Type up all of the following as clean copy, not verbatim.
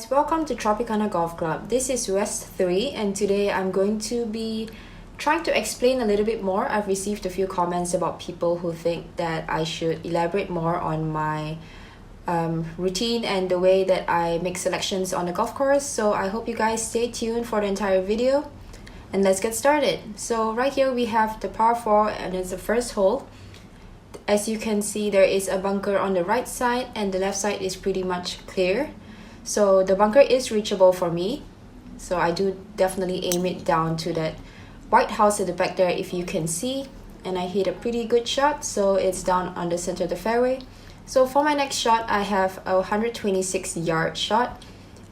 guys, welcome to Tropicana Golf Club. This is West 3 and today I'm going to be trying to explain a little bit more. I've received a few comments about people who think that I should elaborate more on my routine and the way that I make selections on the golf course. So I hope you guys stay tuned for the entire video and let's get started. So right here we have the par 4 and it's the first hole. As you can see, there is a bunker on the right side and the left side is pretty much clear. So the bunker is reachable for me. So I do definitely aim it down to that white house at the back there if you can see. And I hit a pretty good shot, so it's down on the center of the fairway. So for my next shot, I have a 126-yard shot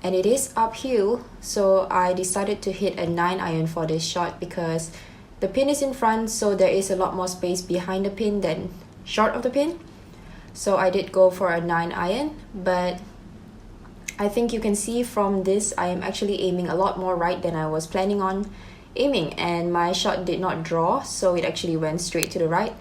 and it is uphill. So I decided to hit a 9-iron for this shot because the pin is in front, so there is a lot more space behind the pin than short of the pin. So I did go for a 9-iron, but I think you can see from this I am actually aiming a lot more right than I was planning on aiming, and my shot did not draw, so it actually went straight to the right.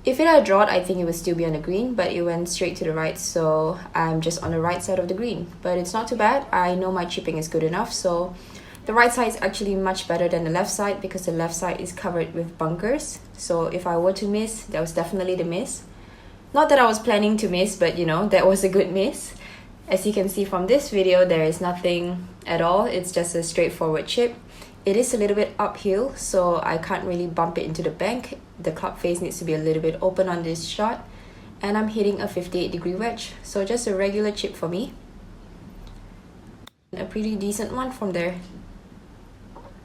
If it had drawn, I think it would still be on the green, but it went straight to the right, so I'm just on the right side of the green. But it's not too bad. I know my chipping is good enough, so the right side is actually much better than the left side because the left side is covered with bunkers. So if I were to miss, that was definitely the miss. Not that I was planning to miss, but you know, that was a good miss. As you can see from this video, there is nothing at all. It's just a straightforward chip. It is a little bit uphill, so I can't really bump it into the bank. The club face needs to be a little bit open on this shot. And I'm hitting a 58-degree wedge, so just a regular chip for me. A pretty decent one from there.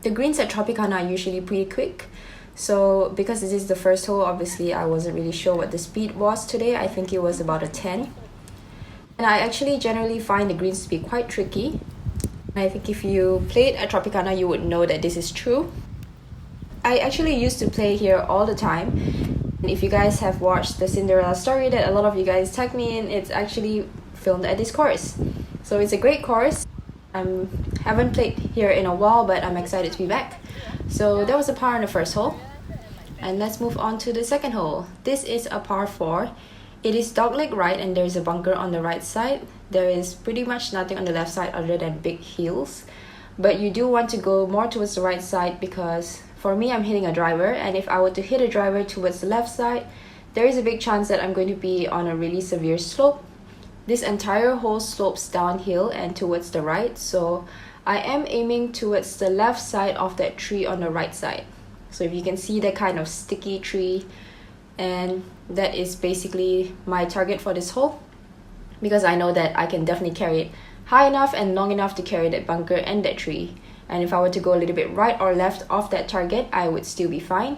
The greens at Tropicana are usually pretty quick. So because this is the first hole, obviously I wasn't really sure what the speed was today. I think it was about a 10. And I actually generally find the greens to be quite tricky. I think if you played at Tropicana, you would know that this is true. I actually used to play here all the time. And if you guys have watched the Cinderella story that a lot of you guys tagged me in, it's actually filmed at this course. So it's a great course. I haven't played here in a while, but I'm excited to be back. So that was a par on the first hole. And let's move on to the second hole. This is a par 4. It is dogleg right and there is a bunker on the right side. There is pretty much nothing on the left side other than big hills. But you do want to go more towards the right side because for me, I'm hitting a driver. And if I were to hit a driver towards the left side, there is a big chance that I'm going to be on a really severe slope. This entire hole slopes downhill and towards the right. So I am aiming towards the left side of that tree on the right side. So if you can see that kind of sticky tree, and that is basically my target for this hole because I know that I can definitely carry it high enough and long enough to carry that bunker and that tree. And if I were to go a little bit right or left of that target, I would still be fine.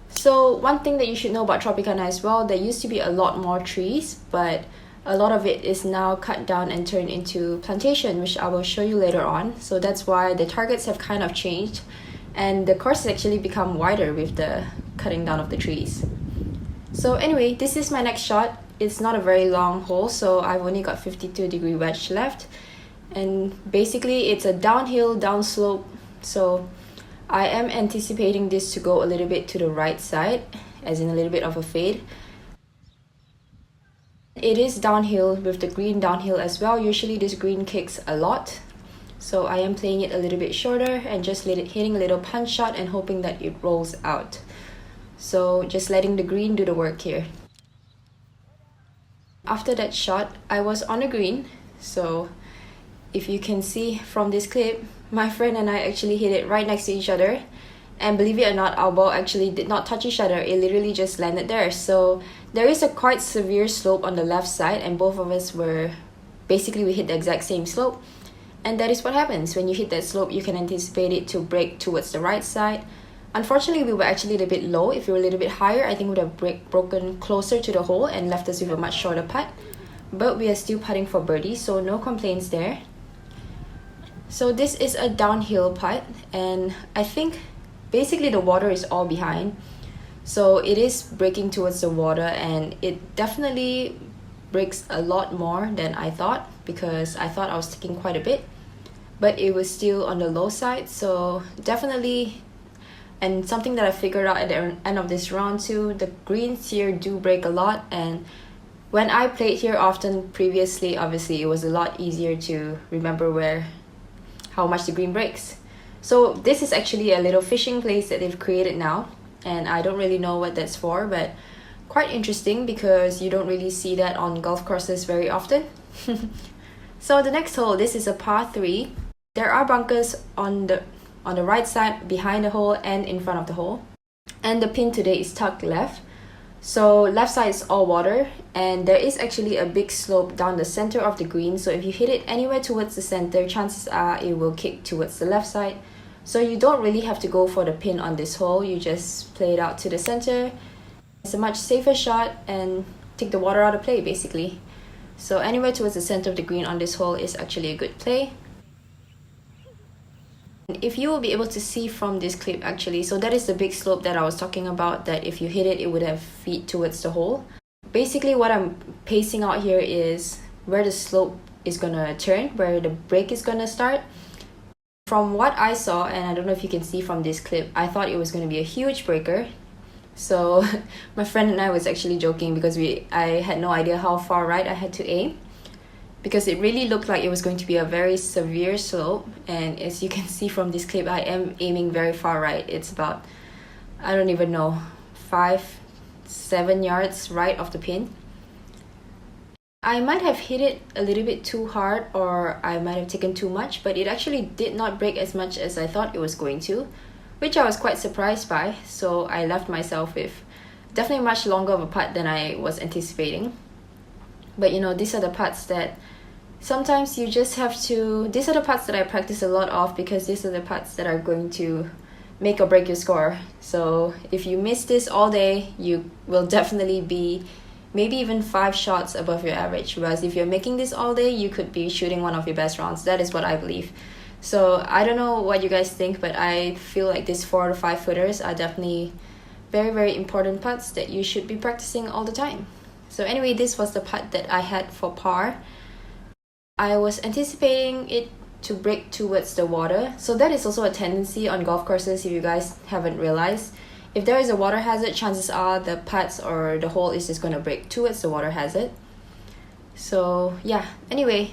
So one thing that you should know about Tropicana as well, there used to be a lot more trees, but a lot of it is now cut down and turned into plantation, which I will show you later on. So that's why the targets have kind of changed and the course has actually become wider with the cutting down of the trees. So anyway, this is my next shot. It's not a very long hole, so I've only got 52-degree wedge left. And basically it's a downhill, downslope. So I am anticipating this to go a little bit to the right side, as in a little bit of a fade. It is downhill with the green downhill as well. Usually this green kicks a lot. So I am playing it a little bit shorter and just hitting a little punch shot and hoping that it rolls out. So just letting the green do the work here. After that shot, I was on the green. So if you can see from this clip, my friend and I actually hit it right next to each other. And believe it or not, our ball actually did not touch each other. It literally just landed there. So there is a quite severe slope on the left side and both of us we hit the exact same slope. And that is what happens. When you hit that slope, you can anticipate it to break towards the right side. Unfortunately, we were actually a little bit low. If we were a little bit higher, I think we would have broken closer to the hole and left us with a much shorter putt. But we are still putting for birdie, so no complaints there. So this is a downhill putt, and I think basically the water is all behind. So it is breaking towards the water, and it definitely breaks a lot more than I thought because I thought I was taking quite a bit. But it was still on the low side, so definitely. And something that I figured out at the end of this round too, the greens here do break a lot, and When I played here often previously, obviously it was a lot easier to remember how much the green breaks. So this is actually a little fishing place that they've created now, and I don't really know what that's for, but quite interesting because you don't really see that on golf courses very often. So the next hole, this is a par 3. There are bunkers on the right side, behind the hole, and in front of the hole. And the pin today is tucked left. So left side is all water, and there is actually a big slope down the center of the green. So if you hit it anywhere towards the center, chances are it will kick towards the left side. So you don't really have to go for the pin on this hole. You just play it out to the center. It's a much safer shot and take the water out of play basically. So anywhere towards the center of the green on this hole is actually a good play. If you will be able to see from this clip actually, so that is the big slope that I was talking about, that if you hit it, it would have feet towards the hole. Basically what I'm pacing out here is where the slope is gonna turn, where the break is gonna start. From what I saw, and I don't know if you can see from this clip, I thought it was gonna be a huge breaker. So my friend and I was actually joking because I had no idea how far right I had to aim, because it really looked like it was going to be a very severe slope. And as you can see from this clip, I am aiming very far right. It's about, I don't even know, 5-7 yards right of the pin. I might have hit it a little bit too hard, or I might have taken too much, but it actually did not break as much as I thought it was going to, which I was quite surprised by. So I left myself with definitely much longer of a putt than I was anticipating. But you know, these are the putts that sometimes you just have to, these are the putts that I practice a lot of, because these are the putts that are going to make or break your score. So if you miss this all day, you will definitely be maybe even 5 shots above your average. Whereas if you're making this all day, you could be shooting one of your best rounds. That is what I believe. So I don't know what you guys think, but I feel like these 4 to 5 footers are definitely very, very important putts that you should be practicing all the time. So anyway, this was the putt that I had for par. I was anticipating it to break towards the water. So that is also a tendency on golf courses, if you guys haven't realized. If there is a water hazard, chances are the putts or the hole is just going to break towards the water hazard. So yeah, anyway,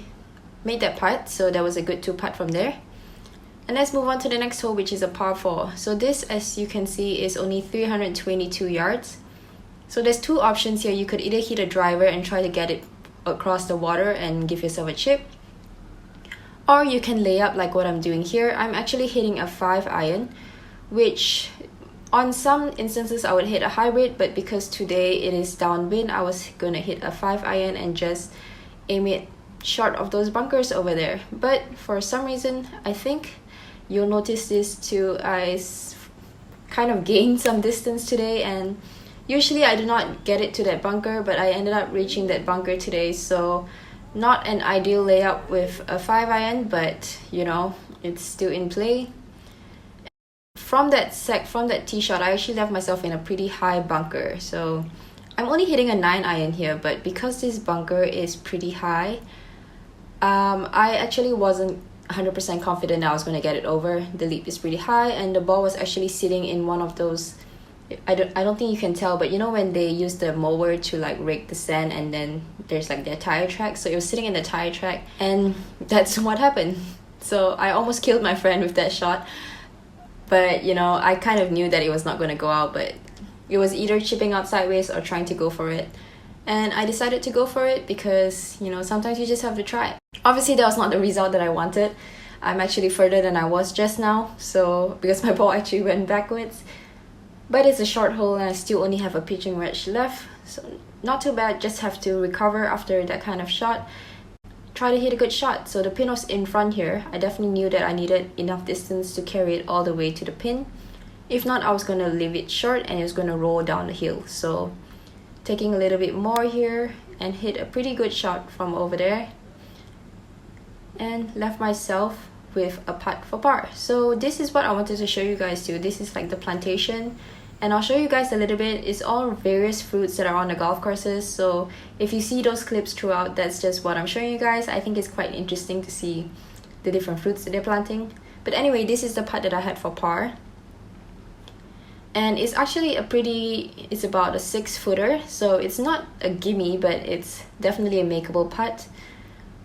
made that putt. So that was a good 2 putt from there. And let's move on to the next hole, which is a par 4. So this, as you can see, is only 322 yards. So there's 2 options here. You could either hit a driver and try to get it across the water and give yourself a chip, or you can lay up like what I'm doing here. I'm actually hitting a 5-iron, which on some instances I would hit a hybrid, but because today it is downwind, I was gonna hit a 5-iron and just aim it short of those bunkers over there. But for some reason, I think you'll notice this too, I kind of gained some distance today, and usually I do not get it to that bunker, but I ended up reaching that bunker today. So not an ideal layup with a 5-iron, but you know, it's still in play. From that tee shot, I actually left myself in a pretty high bunker. So I'm only hitting a 9-iron here, but because this bunker is pretty high, I actually wasn't 100% confident I was going to get it over. The leap is pretty high, and the ball was actually sitting in one of those, I don't think you can tell, but you know when they use the mower to like rake the sand, and then there's like their tire track. So it was sitting in the tire track, and that's what happened. So I almost killed my friend with that shot. But you know, I kind of knew that it was not going to go out, but it was either chipping out sideways or trying to go for it. And I decided to go for it because, you know, sometimes you just have to try it. Obviously, that was not the result that I wanted. I'm actually further than I was just now, so because my ball actually went backwards. But it's a short hole and I still only have a pitching wedge left, so not too bad. Just have to recover after that kind of shot. Try to hit a good shot. So the pin was in front here. I definitely knew that I needed enough distance to carry it all the way to the pin. If not, I was going to leave it short and it was going to roll down the hill. So taking a little bit more here and hit a pretty good shot from over there, and left myself with a putt for par. So this is what I wanted to show you guys too. This is like the plantation, and I'll show you guys a little bit. It's all various fruits that are on the golf courses, so if you see those clips throughout, that's just what I'm showing you guys. I think it's quite interesting to see the different fruits that they're planting. But anyway, this is the putt that I had for par. And it's actually it's about a 6-footer, so it's not a gimme, but it's definitely a makeable putt.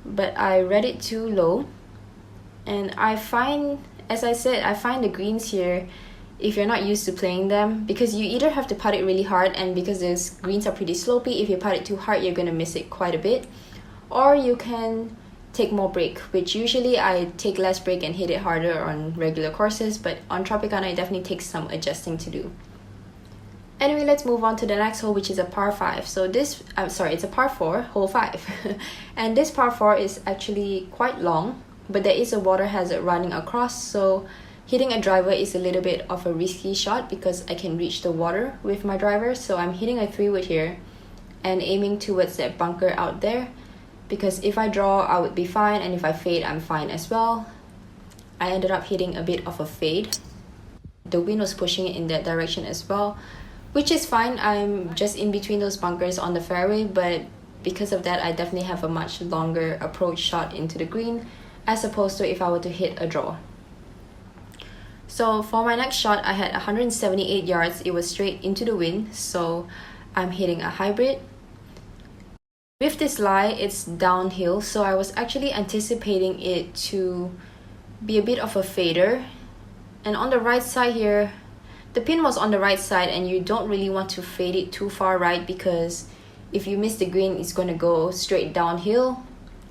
But I read it too low, and I find, as I said, I find the greens here, if you're not used to playing them, because you either have to putt it really hard, and because those greens are pretty slopey, if you putt it too hard, you're gonna miss it quite a bit, or you can take more break, which usually I take less break and hit it harder on regular courses, but on Tropicana it definitely takes some adjusting to do. Anyway, let's move on to the next hole, which is a par 5. So this, it's a par 4, hole 5. And this par 4 is actually quite long, but there is a water hazard running across, so hitting a driver is a little bit of a risky shot because I can reach the water with my driver. So I'm hitting a 3-wood here and aiming towards that bunker out there, because if I draw, I would be fine, and if I fade, I'm fine as well. I ended up hitting a bit of a fade. The wind was pushing it in that direction as well, which is fine. I'm just in between those bunkers on the fairway, but because of that, I definitely have a much longer approach shot into the green as opposed to if I were to hit a draw. So for my next shot, I had 178 yards. It was straight into the wind, so I'm hitting a hybrid. With this lie, it's downhill, so I was actually anticipating it to be a bit of a fader. And on the right side here, the pin was on the right side, and you don't really want to fade it too far right, because if you miss the green, it's going to go straight downhill.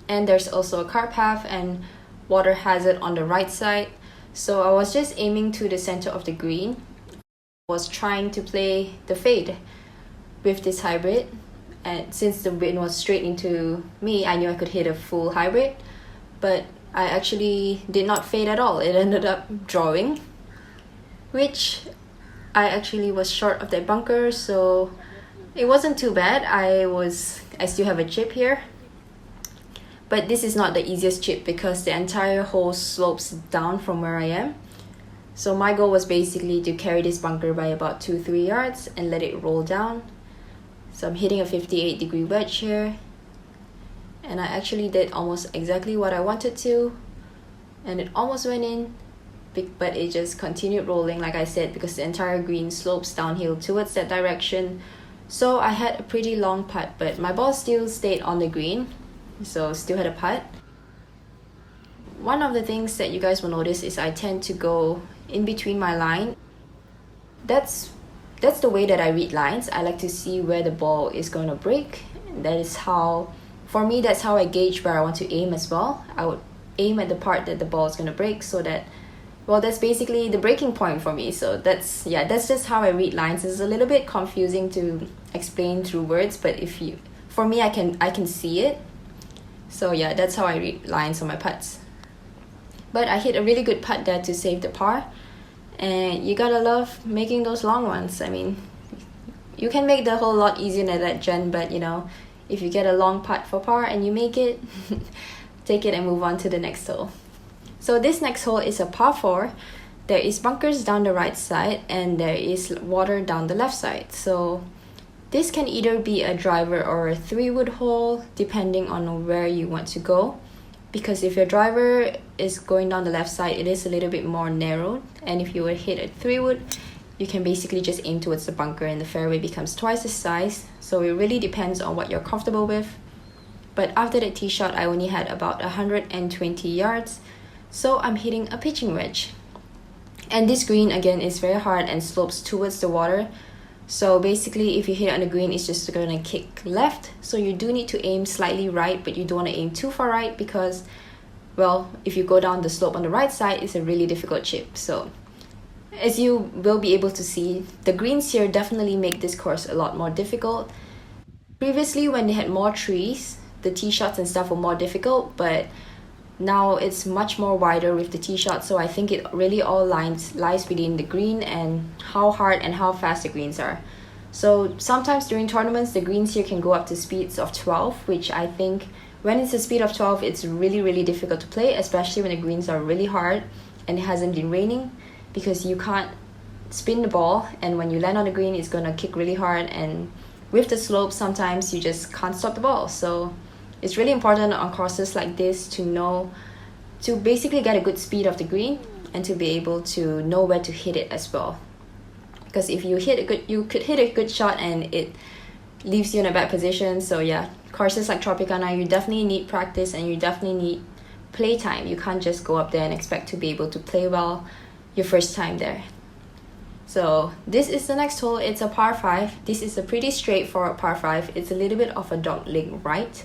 And there's also a cart path and water hazard on the right side. So I was just aiming to the center of the green. I was trying to play the fade with this hybrid. And since the wind was straight into me, I knew I could hit a full hybrid, but I actually did not fade at all. It ended up drawing, which I actually was short of that bunker, so it wasn't too bad. I still have a chip here, but this is not the easiest chip because the entire hole slopes down from where I am. So my goal was basically to carry this bunker by about 2-3 yards and let it roll down. So I'm hitting a 58-degree wedge here, and I actually did almost exactly what I wanted to, and it almost went in, but it just continued rolling, like I said, because the entire green slopes downhill towards that direction. So I had a pretty long putt, but my ball still stayed on the green, so still had a putt. One of the things that you guys will notice is I tend to go in between my line. That's the way that I read lines. I like to see where the ball is going to break. That is how, for me, that's how I gauge where I want to aim as well. I would aim at the part that the ball is going to break, so that, well, that's basically the breaking point for me. So that's just how I read lines. It's a little bit confusing to explain through words, but for me, I can see it. So yeah, that's how I read lines on my putts. But I hit a really good putt there to save the par. And you gotta love making those long ones. I mean, you can make the whole lot easier than that, Jen, but if you get a long putt for par and you make it, take it and move on to the next hole. So this next hole is a par 4. There is bunkers down the right side and there is water down the left side. So this can either be a driver or a 3-wood hole, depending on where you want to go. Because if your driver is going down the left side, it is a little bit more narrow, and if you would hit a 3-wood, you can basically just aim towards the bunker and the fairway becomes twice the size. So it really depends on what you're comfortable with. But after that tee shot, I only had about 120 yards, so I'm hitting a pitching wedge. And this green again is very hard and slopes towards the water. So basically, if you hit it on the green, it's just going to kick left. So you do need to aim slightly right, but you don't want to aim too far right because, well, if you go down the slope on the right side, it's a really difficult chip. So as you will be able to see, the greens here definitely make this course a lot more difficult. Previously, when they had more trees, the tee shots and stuff were more difficult, but now it's much more wider with the tee shot, so I think it really all lies within the green and how hard and how fast the greens are. So sometimes during tournaments, the greens here can go up to speeds of 12, which I think when it's a speed of 12, it's really, really difficult to play, especially when the greens are really hard and it hasn't been raining, because you can't spin the ball, and when you land on the green, it's going to kick really hard, and with the slope, sometimes you just can't stop the ball. So it's really important on courses like this to basically get a good speed of the green and to be able to know where to hit it as well. because if you could hit a good shot and it leaves you in a bad position. So yeah, courses like Tropicana, you definitely need practice and you definitely need playtime. You can't just go up there and expect to be able to play well your first time there. So this is the next hole. It's a par 5. This is a pretty straightforward par 5. It's a little bit of a dog leg right.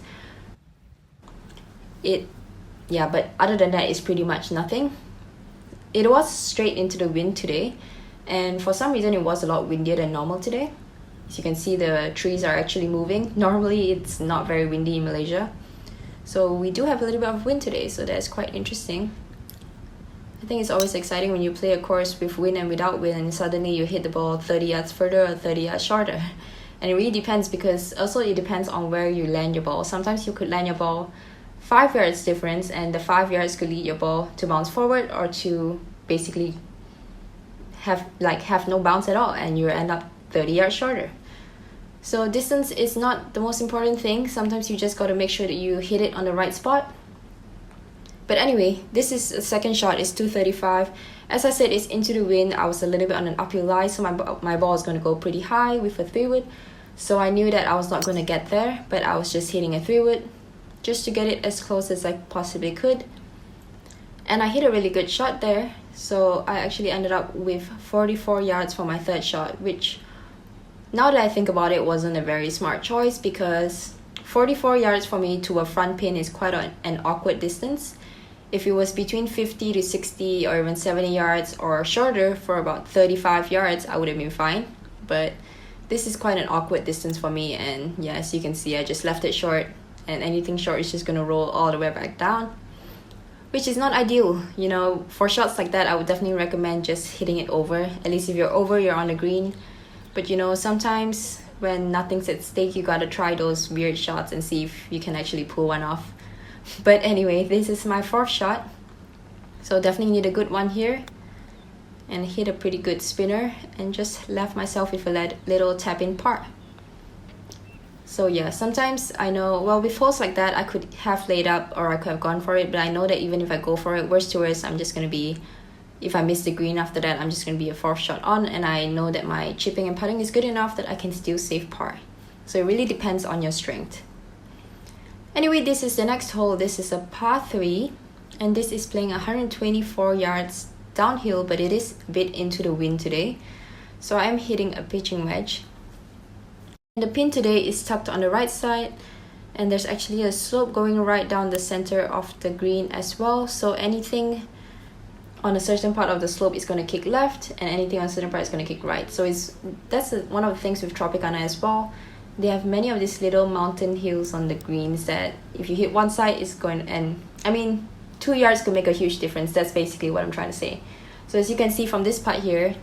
But other than that, it's pretty much nothing. It was straight into the wind today, and for some reason it was a lot windier than normal today. As you can see, the trees are actually moving. Normally it's not very windy in Malaysia, so we do have a little bit of wind today, so that's quite interesting. I think it's always exciting when you play a course with wind and without wind, and suddenly you hit the ball 30 yards further or 30 yards shorter. And it really depends, because also it depends on where you land your ball. Sometimes you could land your ball 5 yards difference, and the 5 yards could lead your ball to bounce forward or to basically have no bounce at all, and you end up 30 yards shorter. So distance is not the most important thing. Sometimes you just got to make sure that you hit it on the right spot. But anyway, this is a second shot. It's 235. As I said, it's into the wind. I was a little bit on an uphill lie, so my ball is going to go pretty high with a 3-wood. So I knew that I was not going to get there, but I was just hitting a 3-wood just to get it as close as I possibly could. And I hit a really good shot there. So I actually ended up with 44 yards for my third shot, which, now that I think about it, wasn't a very smart choice, because 44 yards for me to a front pin is quite an awkward distance. If it was between 50 to 60 or even 70 yards or shorter for about 35 yards, I would have been fine. But this is quite an awkward distance for me, and yeah, as you can see, I just left it short, and anything short is just going to roll all the way back down, which is not ideal. You know, for shots like that, I would definitely recommend just hitting it over. At least if you're over, you're on the green. But you know, sometimes when nothing's at stake, you gotta try those weird shots and see if you can actually pull one off. But anyway, this is my fourth shot, so definitely need a good one here, and hit a pretty good spinner and just left myself with a little tap in par. So yeah, sometimes I know, well, with holes like that, I could have laid up or I could have gone for it, but I know that even if I go for it, worst to worst, I'm just gonna be, if I miss the green after that, I'm just gonna be a fourth shot on, and I know that my chipping and putting is good enough that I can still save par. So it really depends on your strength. Anyway, this is the next hole. This is a par 3, and this is playing 124 yards downhill, but it is a bit into the wind today. So I am hitting a pitching wedge. The pin today is tucked on the right side, and there's actually a slope going right down the center of the green as well. So anything on a certain part of the slope is going to kick left, and anything on a certain part is going to kick right. So that's one of the things with Tropicana as well. They have many of these little mountain hills on the greens that if you hit one side, it's going to end. I mean, 2 yards could make a huge difference. That's basically what I'm trying to say. So as you can see from this putt here,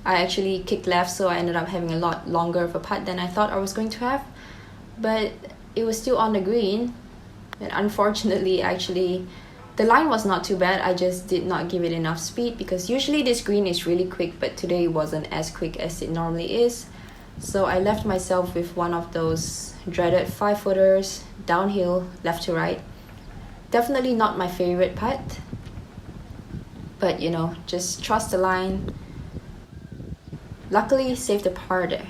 I actually kicked left, so I ended up having a lot longer of a putt than I thought I was going to have. But it was still on the green, and unfortunately, actually, the line was not too bad. I just did not give it enough speed, because usually this green is really quick, but today it wasn't as quick as it normally is. So I left myself with one of those dreaded 5-footers downhill left to right. Definitely not my favorite putt, but you know, just trust the line. Luckily saved the par there.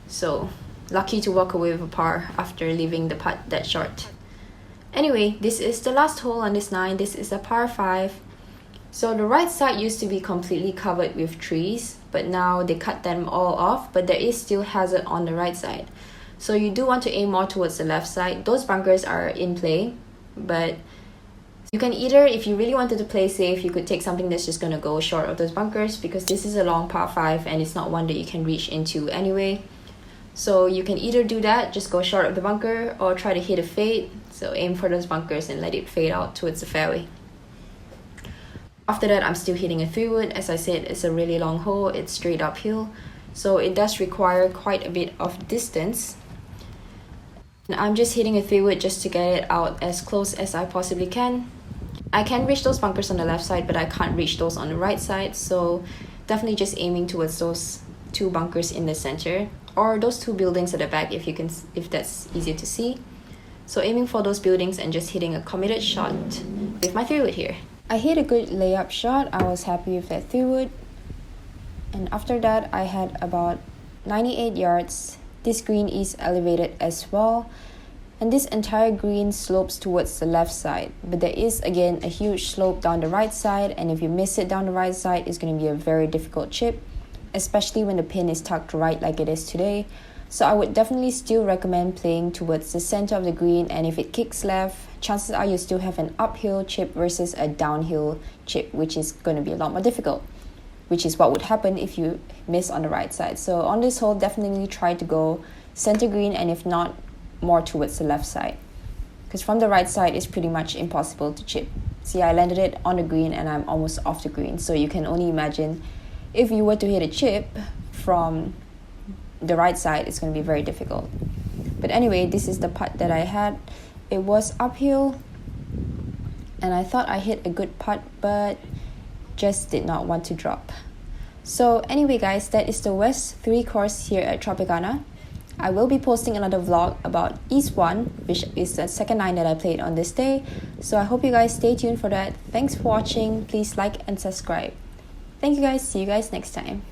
So lucky to walk away with a par after leaving the putt that short. Anyway, this is the last hole on this 9. This is a par 5. So the right side used to be completely covered with trees, but now they cut them all off, but there is still hazard on the right side. So you do want to aim more towards the left side. Those bunkers are in play, but you can either, if you really wanted to play safe, you could take something that's just going to go short of those bunkers, because this is a long par 5 and it's not one that you can reach into anyway. So you can either do that, just go short of the bunker, or try to hit a fade. So aim for those bunkers and let it fade out towards the fairway. After that, I'm still hitting a 3-wood. As I said, it's a really long hole. It's straight uphill, so it does require quite a bit of distance. And I'm just hitting a 3-wood just to get it out as close as I possibly can. I can reach those bunkers on the left side, but I can't reach those on the right side. So definitely just aiming towards those 2 bunkers in the center, or those 2 buildings at the back if that's easier to see. So aiming for those buildings and just hitting a committed shot with my 3-wood here. I hit a good layup shot. I was happy with that 3-wood. And after that, I had about 98 yards. This green is elevated as well. And this entire green slopes towards the left side. But there is, again, a huge slope down the right side. And if you miss it down the right side, it's going to be a very difficult chip, especially when the pin is tucked right like it is today. So I would definitely still recommend playing towards the center of the green, and if it kicks left, chances are you still have an uphill chip versus a downhill chip, which is going to be a lot more difficult, which is what would happen if you miss on the right side. So on this hole, definitely try to go center green, and if not, more towards the left side, because from the right side it's pretty much impossible to chip. See, I landed it on the green and I'm almost off the green, so you can only imagine if you were to hit a chip from the right side, it's going to be very difficult. But anyway, this is the putt that I had. It was uphill and I thought I hit a good putt, but just did not want to drop. So anyway guys, that is the West 3 course here at Tropicana. I will be posting another vlog about East 1, which is the second 9 that I played on this day. So I hope you guys stay tuned for that. Thanks for watching. Please like and subscribe. Thank you guys. See you guys next time.